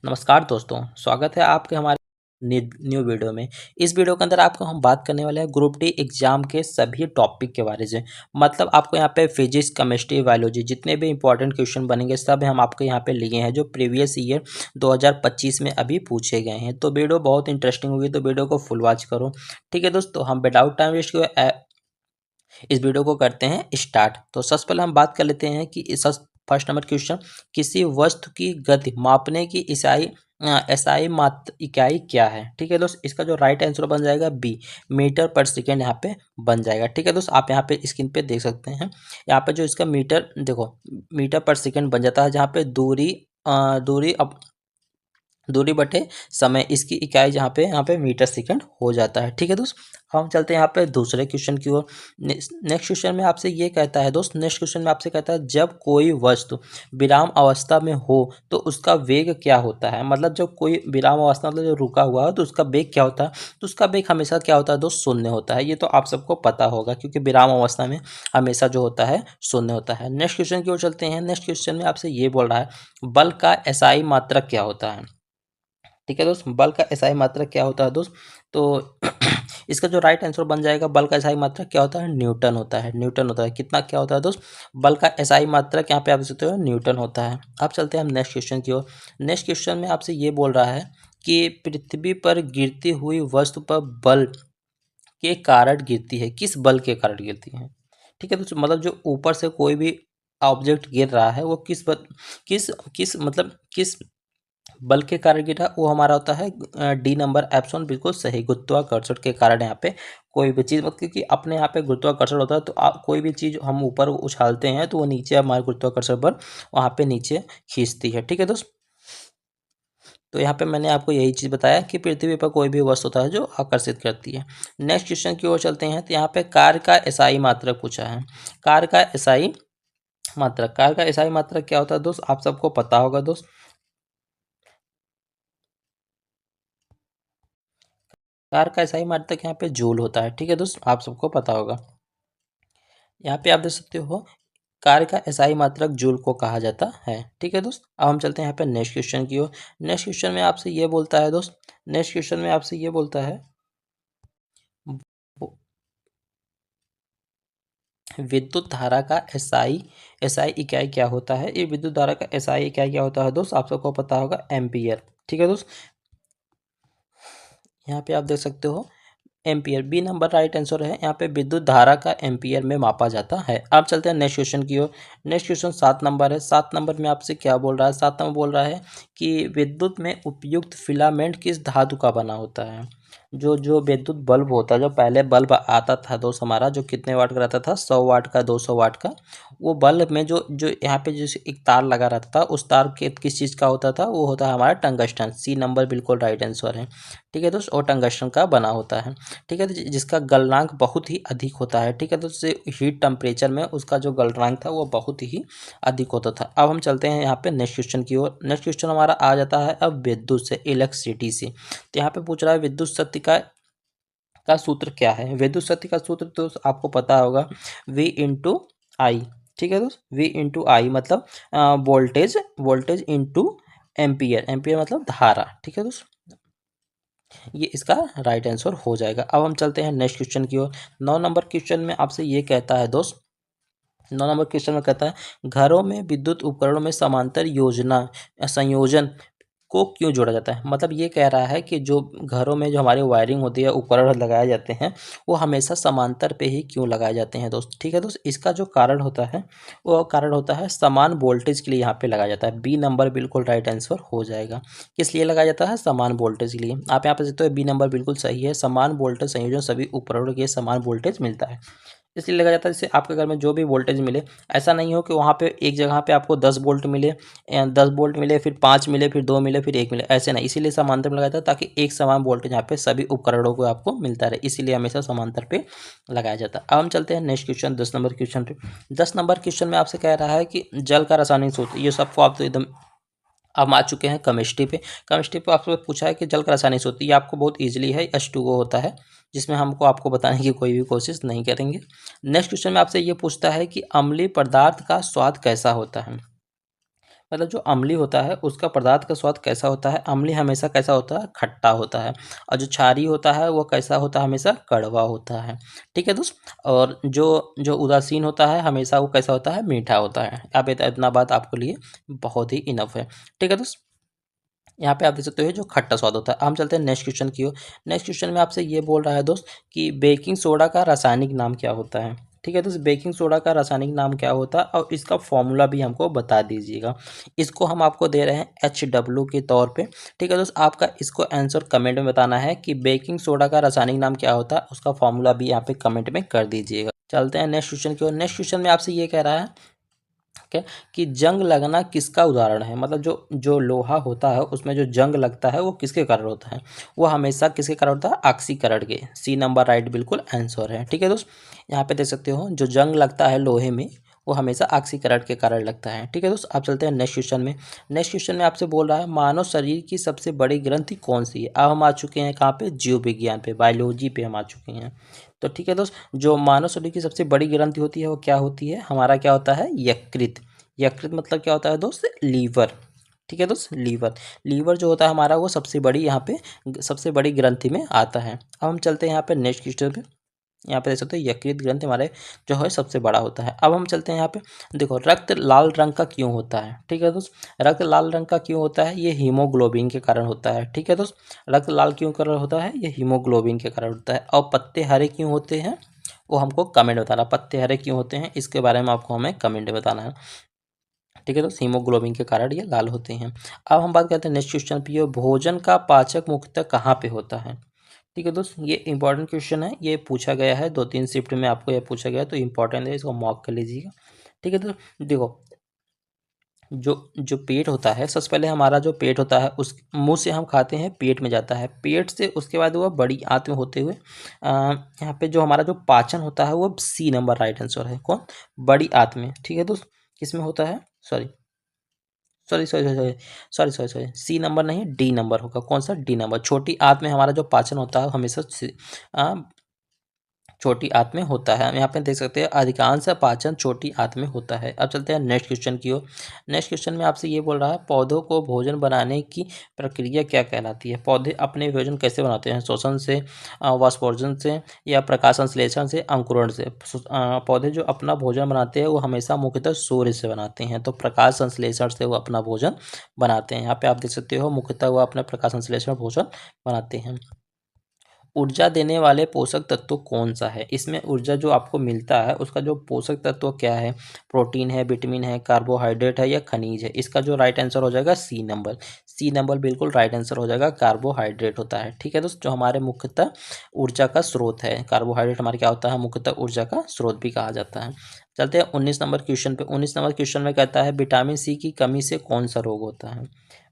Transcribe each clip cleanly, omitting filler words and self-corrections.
नमस्कार दोस्तों, स्वागत है आपके हमारे न्यू वीडियो में। इस वीडियो के अंदर आपको हम बात करने वाले हैं ग्रुप डी एग्जाम के सभी टॉपिक के बारे में। मतलब आपको यहाँ पे फिजिक्स, केमिस्ट्री, बायोलॉजी जितने भी इंपॉर्टेंट क्वेश्चन बनेंगे सब हम आपको यहाँ पे लिए हैं जो प्रीवियस ईयर 2025 में अभी पूछे गए हैं। तो वीडियो बहुत इंटरेस्टिंग होगी, तो वीडियो को फुल वॉच करो। ठीक है दोस्तों, हम विदाउट टाइम वेस्ट किए इस वीडियो को करते हैं स्टार्ट। तो सबसे पहले हम बात कर लेते हैं कि इस फर्स्ट नंबर क्वेश्चन, किसी वस्तु की गति मापने की एसआई मात्र इकाई क्या है। ठीक है दोस्त, इसका जो राइट आंसर बन जाएगा बी, मीटर पर सेकेंड यहाँ पे बन जाएगा। ठीक है दोस्त, आप यहाँ पे स्क्रीन पे देख सकते हैं। यहाँ पे जो इसका मीटर देखो, मीटर पर सेकेंड बन जाता है, जहाँ पे दूरी बटे समय इसकी इकाई जहाँ पे यहाँ पे मीटर सेकंड हो जाता है। ठीक है दोस्त, हम चलते हैं यहाँ पे दूसरे क्वेश्चन की ओर। नेक्स्ट क्वेश्चन में आपसे ये कहता है दोस्त, नेक्स्ट क्वेश्चन में आपसे कहता है जब कोई वस्तु विराम अवस्था में हो तो उसका वेग क्या होता है। मतलब जब कोई विराम अवस्था मतलब जो रुका हुआ है तो उसका वेग क्या होता है। तो उसका वेग हमेशा क्या होता है दोस्त, शून्य होता है। ये तो आप सबको पता होगा क्योंकि विराम अवस्था में हमेशा जो होता है शून्य होता है। नेक्स्ट क्वेश्चन की ओर चलते हैं। नेक्स्ट क्वेश्चन में आपसे ये बोल रहा है बल का एसआई मात्रक क्या होता है। ठीक है दोस्त, बल का एसआई मात्रक क्या होता है दोस्त। तो इसका जो राइट आंसर बन जाएगा बल का एसआई मात्रक क्या होता है, न्यूटन होता है। न्यूटन होता है। कितना क्या होता है दोस्त, बल का एसआई मात्रक यहाँ पे आप देख सकते हो न्यूटन होता है। अब चलते हैं हम नेक्स्ट क्वेश्चन की ओर। नेक्स्ट क्वेश्चन में आपसे ये बोल रहा है कि पृथ्वी पर गिरती हुई वस्तु पर बल के कारण गिरती है, किस बल के कारण गिरती है। ठीक है दोस्तों, मतलब जो ऊपर से कोई भी ऑब्जेक्ट गिर रहा है वो किस किस मतलब किस बल के कारण गिरा, वो हमारा होता है डी नंबर ऑप्शन बिल्कुल सही, गुरुत्वाकर्षण के कारण। यहाँ पे कोई भी चीज़ मतलब क्योंकि अपने यहाँ पे गुरुत्वाकर्षण होता है तो कोई भी चीज़ हम ऊपर उछालते हैं तो वो नीचे हमारे गुरुत्वाकर्षण पर वहाँ पे नीचे खींचती है। ठीक है दोस्त, तो यहाँ पे मैंने आपको यही चीज़ बताया कि पृथ्वी पर कोई भी वस्तु होता है जो आकर्षित करती है। नेक्स्ट क्वेश्चन की ओर चलते हैं। तो यहाँ पे कार्य का एसआई मात्रक पूछा है। कार्य का एसआई मात्रक, कार्य का एसआई मात्रक क्या होता है दोस्त, आप सबको पता होगा दोस्त। कार का एसआई मात्रक यहाँ पे जूल होता है। ठीक है दोस्त, आप सबको पता होगा। यहाँ पे आप देख सकते हो कार का एसआई मात्रक जूल को कहा जाता है। ठीक है दोस्त, अब हम चलते हैं यहाँ पे नेक्स्ट क्वेश्चन की ओर। नेक्स्ट क्वेश्चन में आपसे ये बोलता है दोस्त, नेक्स्ट क्वेश्चन में आपसे ये बोलता है विद्युत धारा का एसआई एसआई इकाई क्या होता है। ये विद्युत धारा का एसआई इकाई क्या होता है दोस्त, आप सबको पता होगा एम्पियर। ठीक है दोस्त, यहाँ पे आप देख सकते हो ampere, B number right answer है। यहाँ पे विद्युत धारा का एम्पियर में मापा जाता है। अब चलते हैं नेक्स्ट क्वेश्चन की ओर। नेक्स्ट क्वेश्चन 7 नंबर है। 7 नंबर में आपसे क्या बोल रहा है, 7 नंबर बोल रहा है कि विद्युत में उपयुक्त फिलामेंट किस धातु का बना होता है। जो जो विद्युत बल्ब होता है, जो पहले बल्ब आता था दोस्त हमारा, जो कितने वाट का रहता था, 100 वाट का, 200 वाट का, वो बल्ब में जो जो यहाँ पे जैसे एक तार लगा रहता था, उस तार के किस चीज़ का होता था, वो होता है हमारा टंगस्टन। सी नंबर बिल्कुल राइट आंसर है। ठीक है दोस्त, और टंगस्टन का बना होता है। ठीक है, तो जिसका गलनांक बहुत ही अधिक होता है। ठीक है, तो उससे हीट टेम्परेचर में उसका जो गलनांक था वो बहुत ही अधिक होता था। अब हम चलते हैं यहाँ पे नेक्स्ट क्वेश्चन की ओर। नेक्स्ट क्वेश्चन हमारा आ जाता है अब विद्युत से, इलेक्ट्रिसिटी से। तो यहाँ पे पूछ रहा है विद्युत शक्ति का सूत्र क्या है। विद्युत शक्ति का सूत्र तो आपको पता होगा, V इंटू आई। ठीक है दोस्त, V इंटू आई मतलब voltage, voltage into ampere, ampere मतलब धारा। ठीक है दोस्त, ये इसका राइट आंसर हो जाएगा। अब हम चलते हैं नेक्स्ट क्वेश्चन की ओर। 9 नंबर क्वेश्चन में आपसे ये कहता है दोस्त, 9 नंबर क्वेश्चन में कहता है घरों में विद्युत उपकरणों में समांतर योजना संयोजन को क्यों जोड़ा जाता है। मतलब ये कह रहा है कि जो घरों में जो हमारी वायरिंग होती है, उपकरण लगाए जाते हैं, वो हमेशा समांतर पे ही क्यों लगाए जाते हैं दोस्त। ठीक है दोस्त, इसका जो कारण होता है वो कारण होता है समान वोल्टेज के लिए यहाँ पे लगाया जाता है। बी नंबर बिल्कुल राइट आंसर हो जाएगा। किस लिए लगाया जाता है, समान वोल्टेज के लिए। आप यहाँ पे देखते हो बी नंबर बिल्कुल सही है। समान वोल्टेज संयोजन सभी उपकरणों के समान वोल्टेज मिलता है, इसलिए लगाया जाता है। जैसे आपके घर में जो भी वोल्टेज मिले, ऐसा नहीं हो कि वहाँ पे एक जगह पे आपको 10 वोल्ट मिले, 10 वोल्ट मिले, फिर 5 मिले, फिर 2 मिले, फिर 1 मिले, ऐसे नहीं। इसीलिए समांतर में लगाया जाता है ताकि एक समान वोल्टेज यहाँ पे सभी उपकरणों को आपको मिलता रहे, इसीलिए हमेशा समांतर पे लगाया जाता है। अब हम चलते हैं नेक्स्ट क्वेश्चन, 10 नंबर क्वेश्चन पे। 10 नंबर क्वेश्चन में आपसे कह रहा है कि जल का रासायनिक सूत्र, ये सबको आप तो एकदम अब आ चुके हैं केमिस्ट्री पे। केमिस्ट्री पे आपसे पूछा है कि जल का रासायनिक सूत्र, ये आपको बहुत इजीली है, H2O होता है, जिसमें हमको आपको बताने की कोई भी कोशिश नहीं करेंगे। नेक्स्ट क्वेश्चन में आपसे ये पूछता है कि अम्लीय पदार्थ का स्वाद कैसा होता है। मतलब जो अम्ली होता है उसका पदार्थ का स्वाद कैसा होता है, अम्ली हमेशा कैसा होता है, खट्टा होता है। और जो क्षारी होता है वो कैसा होता है, हमेशा कड़वा होता है। ठीक है दोस्त। और जो जो उदासीन होता है हमेशा वो कैसा होता है, मीठा होता है। अब इतना बात आपके लिए बहुत ही इनफ है। ठीक है दोस्त। यहाँ पे आप देख सकते हो जो खट्टा स्वाद होता है। अब हम चलते हैं नेक्स्ट क्वेश्चन की ओर। नेक्स्ट क्वेश्चन में आपसे ये बोल रहा है दोस्त कि बेकिंग सोडा का रासायनिक नाम क्या होता है। ठीक है दोस्त, बेकिंग सोडा का रासायनिक नाम क्या होता है और इसका फॉर्मूला भी हमको बता दीजिएगा। इसको हम आपको दे रहे हैं HW के तौर पे। ठीक है दोस्त, आपका इसको आंसर कमेंट में बताना है कि बेकिंग सोडा का रासायनिक नाम क्या होता है, उसका फॉर्मूला भी यहाँ पे कमेंट में कर दीजिएगा। चलते हैं नेक्स्ट क्वेश्चन की ओर। नेक्स्ट क्वेश्चन में आपसे ये कह रहा है क्या कि जंग लगना किसका उदाहरण है। मतलब जो जो लोहा होता है उसमें जो जंग लगता है वो किसके कारण होता है, वो हमेशा किसके कारण होता है, ऑक्सीकरण के। सी नंबर राइट बिल्कुल आंसर है। ठीक है दोस्त, यहाँ पे देख सकते हो जो जंग लगता है लोहे में वो हमेशा ऑक्सीकरण के कारण लगता है। ठीक है दोस्त, आप चलते हैं नेक्स्ट क्वेश्चन में। नेक्स्ट क्वेश्चन में आपसे बोल रहा है मानव शरीर की सबसे बड़ी ग्रंथि कौन सी है। अब हम आ चुके हैं कहाँ पे, जीव विज्ञान पे, बायोलॉजी पे हम आ चुके हैं। तो ठीक है दोस्त, जो मानव शरीर की सबसे बड़ी ग्रंथि होती है वो क्या होती है, हमारा क्या होता है, यकृत। यकृत मतलब क्या होता है दोस्त, लीवर। ठीक है दोस्त, लीवर। लीवर जो होता है हमारा वो सबसे बड़ी यहाँ पे सबसे बड़ी ग्रंथि में आता है। अब हम चलते हैं यहाँ पे नेक्स्ट क्वेश्चन पे। यहाँ पे देख सकते हो यकृत ग्रंथि हमारे जो है सबसे बड़ा होता है। अब हम चलते हैं यहाँ पे, देखो रक्त लाल रंग का क्यों होता है। ठीक है दोस्त, रक्त लाल रंग का क्यों होता है, ये हीमोग्लोबिन के कारण होता है। ठीक है दोस्त, रक्त लाल क्यों कारण होता है, ये हीमोग्लोबिन के कारण होता है। और पत्ते हरे क्यों होते हैं, वो हमको कमेंट बताना, पत्ते हरे क्यों होते हैं इसके बारे में आपको हमें कमेंट बताना है। ठीक है, तो हीमोग्लोबिन के कारण ये लाल होते हैं। अब हम बात करते हैं नेक्स्ट क्वेश्चन पे, भोजन का पाचक मुख्यतः कहाँ पे होता है। ठीक है दोस्त, ये इंपॉर्टेंट क्वेश्चन है, ये पूछा गया है 2-3 शिफ्ट में आपको ये पूछा गया है, तो इंपॉर्टेंट है, इसको मॉक कर लीजिएगा। ठीक है, तो देखो जो जो पेट होता है, सबसे पहले हमारा जो पेट होता है उस मुंह से हम खाते हैं, पेट में जाता है, पेट से उसके बाद वह बड़ी आंत में होते हुए यहाँ पे जो हमारा जो पाचन होता है वो सी नंबर राइट आंसर है, कौन, बड़ी आंत में। ठीक है दोस्त, किसमें होता है, sorry sorry sorry sorry sorry sorry sorry C number नहीं, डी नंबर होगा, कौन सा, डी नंबर। छोटी आंत में हमारा जो पाचन होता है हमेशा छोटी आंत में होता है। हम यहाँ पे देख सकते हैं अधिकांश पाचन छोटी आंत में होता है। अब चलते हैं नेक्स्ट क्वेश्चन की ओर। नेक्स्ट क्वेश्चन में आपसे ये बोल रहा है पौधों को भोजन बनाने की प्रक्रिया क्या कहलाती है। पौधे अपने भोजन कैसे बनाते हैं, श्वसन से, वाष्पोर्जन से, या प्रकाश संश्लेषण से, अंकुरण से। पौधे जो अपना भोजन बनाते हैं वो हमेशा मुख्यतः सूर्य से बनाते हैं, तो प्रकाश संश्लेषण से वो अपना भोजन बनाते हैं। यहाँ पे आप देख सकते हो मुख्यतः वो अपना प्रकाश संश्लेषण भोजन बनाते हैं। ऊर्जा देने वाले पोषक तत्व कौन सा है, इसमें ऊर्जा जो आपको मिलता है उसका जो पोषक तत्व क्या है, प्रोटीन है, विटामिन है, कार्बोहाइड्रेट है, या खनिज है। इसका जो राइट आंसर हो जाएगा सी नंबर। सी नंबर बिल्कुल राइट आंसर हो जाएगा, कार्बोहाइड्रेट होता है। ठीक है दोस्त, जो हमारे मुख्यतः ऊर्जा का स्रोत है, कार्बोहाइड्रेट हमारे क्या होता है, मुख्यतः ऊर्जा का स्रोत भी कहा जाता है। चलते हैं 19 नंबर क्वेश्चन पे। 19 नंबर क्वेश्चन में कहता है विटामिन सी की कमी से कौन सा रोग होता है।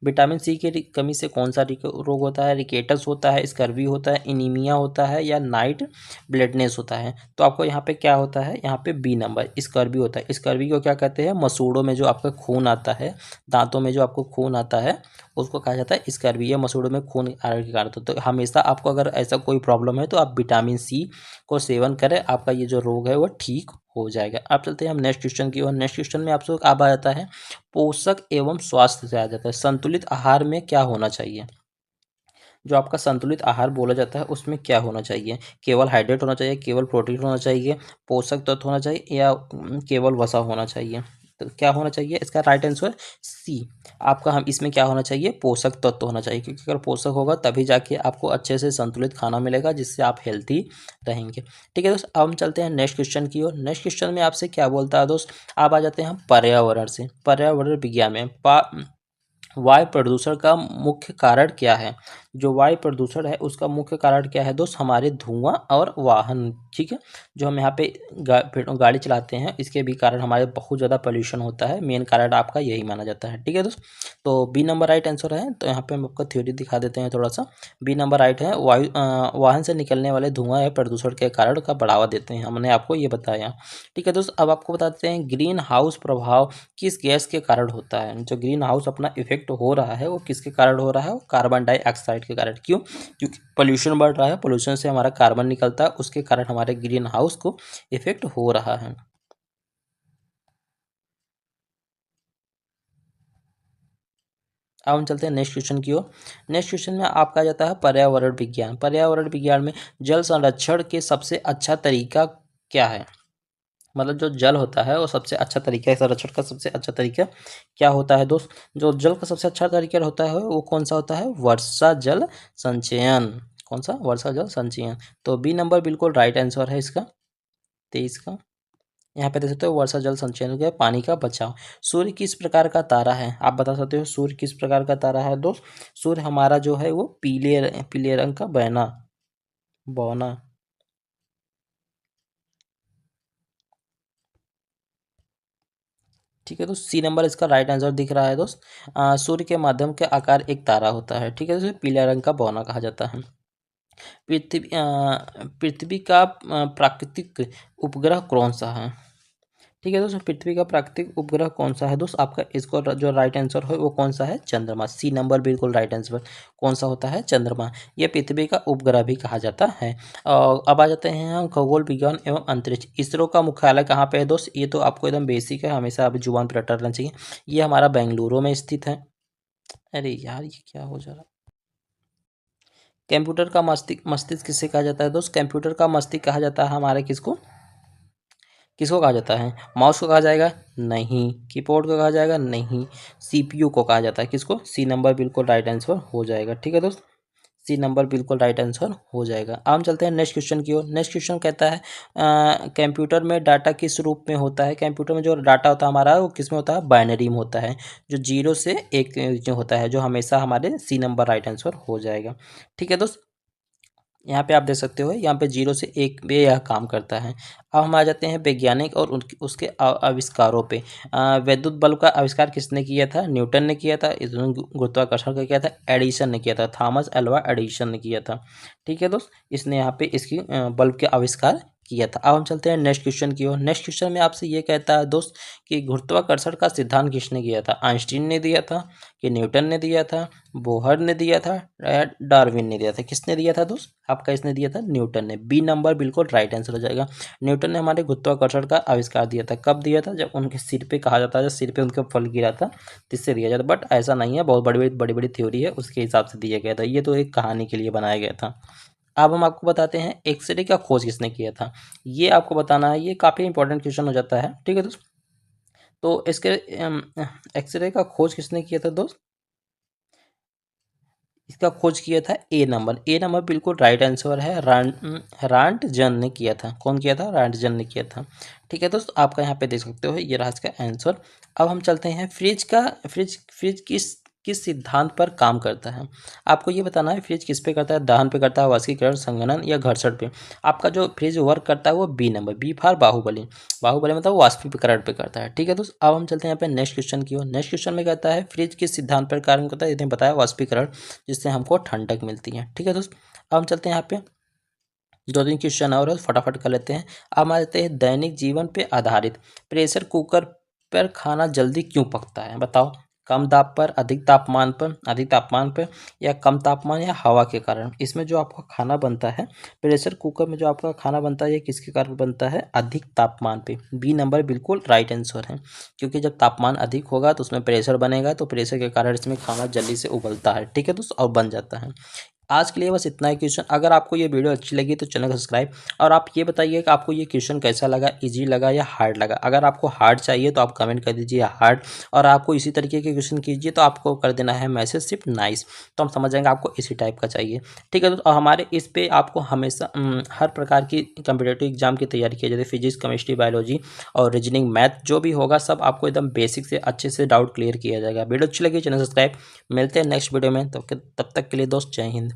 विटामिन सी की कमी से कौन सा रोग होता है, रिकेटस होता है, स्कर्वी होता है, इनीमिया होता है, या नाइट ब्लडनेस होता है। तो आपको यहाँ पे क्या होता है, यहाँ पे बी नंबर स्कर्वी होता है। स्कर्वी को क्या कहते हैं, मसूड़ों में जो आपका खून आता है, दांतों में जो आपको खून आता है उसको कहा जाता है स्कर्वी, या मसूड़ों में खून आने के कारण। तो हमेशा आपको अगर ऐसा कोई प्रॉब्लम है तो आप विटामिन सी को सेवन करें, आपका ये जो रोग है वो ठीक हो जाएगा। अब चलते हैं हम नेक्स्ट क्वेश्चन की ओर। नेक्स्ट क्वेश्चन में आपसे अब आ जाता है पोषक एवं स्वास्थ्य से आ जाता है, संतुलित आहार में क्या होना चाहिए। जो आपका संतुलित आहार बोला जाता है उसमें क्या होना चाहिए, केवल हाइड्रेट होना चाहिए, केवल प्रोटीन होना चाहिए, पोषक तत्व होना चाहिए, या केवल वसा होना चाहिए। तो क्या होना चाहिए, इसका राइट आंसर सी। आपका हम इसमें क्या होना चाहिए, पोषक तत्व होना चाहिए, क्योंकि अगर पोषक होगा तभी जाके आपको अच्छे से संतुलित खाना मिलेगा जिससे आप हेल्थी रहेंगे। ठीक है दोस्त, अब हम चलते हैं नेक्स्ट क्वेश्चन की ओर। नेक्स्ट क्वेश्चन में आपसे क्या बोलता है दोस्त, आप आ जाते हैं हम पर्यावरण से, पर्यावरण विज्ञान में वायु प्रदूषण का मुख्य कारण क्या है। जो वायु प्रदूषण है उसका मुख्य कारण क्या है दोस्त, हमारे धुआं और वाहन। ठीक है, जो हम यहाँ पे गाड़ी चलाते हैं इसके भी कारण हमारे बहुत ज़्यादा पोल्यूशन होता है, मेन कारण आपका यही माना जाता है। ठीक है दोस्त, तो बी नंबर राइट आंसर है। तो यहाँ पे हम आपको थ्योरी दिखा देते हैं थोड़ा सा। बी नंबर राइट है, वाहन से निकलने वाले धुआं या प्रदूषण के कारण का बढ़ावा देते हैं, हमने आपको ये बताया। ठीक है दोस्त, अब आपको बताते हैं ग्रीन हाउस प्रभाव किस गैस के कारण होता है। जो ग्रीन हाउस अपना इफेक्ट हो रहा है वो किसके कारण हो रहा है, वो कार्बन डाइऑक्साइड के कारण। क्यों, क्योंकि पोल्यूशन बढ़ रहा है, पोल्यूशन से हमारा कार्बन निकलता है, उसके कारण हमारे ग्रीन हाउस को इफेक्ट हो रहा है। अब हम चलते हैं नेक्स्ट क्वेश्चन की ओर। नेक्स्ट क्वेश्चन में आपका आ जाता है पर्यावरण विज्ञान। पर्यावरण विज्ञान में जल संरक्षण के सबसे अच्छा तरीका क्या है, मतलब जो जल होता है वो सबसे अच्छा तरीका है, संरक्षण का सबसे अच्छा तरीका क्या होता है दोस्त। जो जल का सबसे अच्छा तरीका होता है वो कौन सा होता है, वर्षा जल संचयन। कौन सा, वर्षा जल संचयन। तो बी नंबर बिल्कुल राइट आंसर है इसका 23 का। यहाँ पे देख सकते हो वर्षा जल संचयन हो गया, पानी का बचाव। सूर्य किस प्रकार का तारा है, आप बता सकते हो सूर्य किस प्रकार का तारा है दोस्त। सूर्य हमारा जो है वो पीले पीले रंग का बहना बौना। ठीक है, तो सी नंबर इसका राइट आंसर दिख रहा है दोस्त। सूर्य के माध्यम के आकार एक तारा होता है, ठीक है, तो इसे पीला रंग का बौना कहा जाता है। पृथ्वी का प्राकृतिक उपग्रह कौन सा है। ठीक है दोस्तों, पृथ्वी का प्राकृतिक उपग्रह कौन सा है दोस्त, आपका इसको जो राइट आंसर है वो कौन सा है, चंद्रमा। सी नंबर बिल्कुल राइट आंसर कौन सा होता है, चंद्रमा। यह पृथ्वी का उपग्रह भी कहा जाता है। और अब आ जाते हैं हम खगोल विज्ञान एवं अंतरिक्ष। इसरो का मुख्यालय कहाँ पे है दोस्त, ये तो आपको एकदम बेसिक है, हमेशा अभी जुबान पर रटना चाहिए। ये हमारा बेंगलुरु में स्थित है। अरे यार ये क्या हो जा रहा है। कंप्यूटर का मस्तिष्क, मस्तिष्क किसे कहा जाता है दोस्त, कंप्यूटर का मस्तिष्क कहा जाता है हमारे किसको, किसको कहा जाता है, माउस को कहा जाएगा नहीं, कीबोर्ड को कहा जाएगा नहीं, सीपीयू को कहा जाता है किसको, सी नंबर बिल्कुल राइट आंसर हो जाएगा। ठीक है दोस्त, सी नंबर बिल्कुल राइट आंसर हो जाएगा। अब हम चलते हैं नेक्स्ट क्वेश्चन की ओर। नेक्स्ट क्वेश्चन कहता है कंप्यूटर में डाटा किस रूप में होता है। कंप्यूटर में जो डाटा होता है हमारा वो किस में होता है, बाइनरी में होता है, जो 0 से 1 जो होता है, जो हमेशा हमारे सी नंबर राइट आंसर हो जाएगा। ठीक है दोस्त, यहाँ पे आप देख सकते हो यहाँ पे 0 से 1 में यह काम करता है। अब हम आ जाते हैं वैज्ञानिक और उनके उसके आविष्कारों पे। वैद्युत बल्ब का आविष्कार किसने किया था, न्यूटन ने किया था। गुरुत्वाकर्षण का किया था, एडिसन ने किया था, थॉमस अल्वा एडिसन ने किया था। ठीक है दोस्त, इसने यहाँ पे इसकी बल्ब के आविष्कार किया था। अब हम चलते हैं नेक्स्ट क्वेश्चन की ओर। नेक्स्ट क्वेश्चन में आपसे ये कहता है दोस्त कि गुरुत्वाकर्षण का सिद्धांत किसने किया था, आइंस्टीन ने दिया था कि न्यूटन ने दिया था, बोहर ने दिया था, डार्विन ने दिया था। किसने दिया था दोस्त, आपका इसने दिया था न्यूटन ने। बी नंबर बिल्कुल राइट आंसर हो जाएगा। न्यूटन ने हमारे गुरुत्वाकर्षण का आविष्कार दिया था। कब दिया था, जब उनके सिर पे कहा जाता है, जब सिर पे उनके फल गिरा था जिससे दिया जाता, बट ऐसा नहीं है, बहुत बड़ी बड़ी थ्योरी है उसके हिसाब से दिया गया था, ये तो एक कहानी के लिए बनाया गया था। अब हम आपको बताते हैं एक्सरे का खोज किसने किया था, ये आपको बताना है, ये काफ़ी इंपॉर्टेंट क्वेश्चन हो जाता है। ठीक है दोस्त, तो इसके एक्सरे का खोज किसने किया था दोस्त, इसका खोज किया था ए नंबर। ए नंबर बिल्कुल राइट आंसर है, रांटजन ने किया था। कौन किया था, रांटजन ने किया था। ठीक है दोस्त, आपका यहाँ पे देख सकते हो ये रहा इसका आंसर। अब हम चलते हैं फ्रिज किस सिद्धांत पर काम करता है। आपको ये बताना है फ्रिज किस पे करता है, दहन पे करता है, वाष्पीकरण, संघनन या घर्षण पे। आपका जो फ्रिज वर्क करता है वो B number, B for Baahubali. Baahubali मतलब वाष्पीकरण पे करता है। ठीक है दोस्त, अब हम चलते हैं यहाँ पे नेक्स्ट क्वेश्चन की ओर। नेक्स्ट क्वेश्चन में कहता है फ्रिज किस सिद्धांत पर कार्य करता है, इन्हें बताया वाष्पीकरण, जिससे हमको ठंडक मिलती है। ठीक है दोस्त, अब हम चलते हैं यहाँ पे 2-3 क्वेश्चन और फटाफट कर लेते हैं। अब हम आ जाते हैं दैनिक जीवन पे आधारित। प्रेशर कुकर पर खाना जल्दी क्यों पकता है, बताओ। कम दाब पर, अधिक तापमान पर, या कम तापमान या हवा के कारण। इसमें जो आपका खाना बनता है, प्रेशर कुकर में जो आपका खाना बनता है, ये किसके कारण बनता है, अधिक तापमान पे। बी नंबर बिल्कुल राइट आंसर है, क्योंकि जब तापमान अधिक होगा तो उसमें प्रेशर बनेगा, तो प्रेशर के कारण इसमें खाना जल्दी से उबलता है। ठीक है दोस्त, और बन जाता है। आज के लिए बस इतना ही क्वेश्चन। अगर आपको ये वीडियो अच्छी लगी तो चैनल को सब्सक्राइब, और आप ये बताइए कि आपको ये क्वेश्चन कैसा लगा, इजी लगा या हार्ड लगा। अगर आपको हार्ड चाहिए तो आप कमेंट कर दीजिए हार्ड, और आपको इसी तरीके के क्वेश्चन कीजिए तो आपको कर देना है मैसेज सिर्फ नाइस, तो हम समझ जाएंगे आपको इसी टाइप का चाहिए। ठीक है दोस्तों, और हमारे इस पे आपको हमेशा हर प्रकार की कम्पिटेटिव एग्जाम की तैयारी की, जैसे फिजिक्स, केमिस्ट्री, बायोलॉजी और रीजनिंग, मैथ जो भी होगा सब आपको एकदम बेसिक से अच्छे से डाउट क्लियर किया जाएगा। वीडियो अच्छी लगी चैनल सब्सक्राइब। मिलते हैं नेक्स्ट वीडियो में, तब तक के लिए दोस्त जय हिंद।